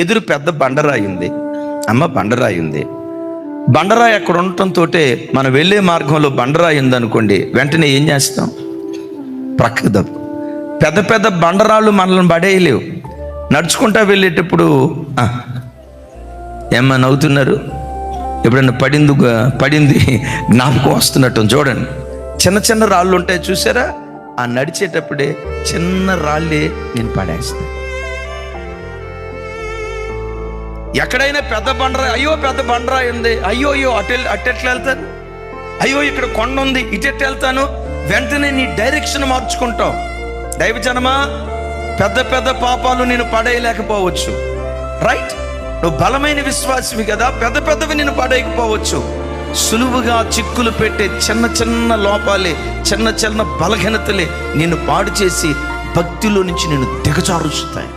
ఎదురు పెద్ద బండరాయి ఉంది. అమ్మ బండరాయి ఉంది. బండరాయి అక్కడ ఉండటంతో మనం వెళ్ళే మార్గంలో బండరాయి ఉందనుకోండి, వెంటనే ఏం చేస్తాం? ప్రక్కకు తప్పు. పెద్ద పెద్ద బండరాళ్ళు మనల్ని పడేయలేవు. నడుచుకుంటా వెళ్ళేటప్పుడు ఏమన్నా నవ్వుతున్నారు? ఎప్పుడన్నా పడింది జ్ఞాపకం వస్తున్నట్టు చూడండి. చిన్న చిన్న రాళ్ళు ఉంటాయి చూసారా? ఆ నడిచేటప్పుడే చిన్న రాళ్ళే నేను పడేస్తాను. ఎక్కడైనా పెద్ద బండరాయి, అయ్యో పెద్ద బండరాయి ఉంది, అయ్యో అట్టెట్లా వెళ్తాను, అయ్యో ఇక్కడ కొండ ఉంది ఇటెట్టు వెళ్తాను, వెంటనే నీ డైరెక్షన్ మార్చుకుంటావు. దైవజనమా, పెద్ద పెద్ద పాపాలు నేను పడేయలేకపోవచ్చు, రైట్? నువ్వు బలమైన విశ్వాసివి కదా, పెద్ద పెద్దవి నేను పడేయకపోవచ్చు. సులువుగా చిక్కులు పెట్టే చిన్న చిన్న లోపాలే, చిన్న చిన్న బలహీనతలే నిన్ను పాడు చేసి భక్తిలో నుంచి నేను దిగజారుస్తాయి.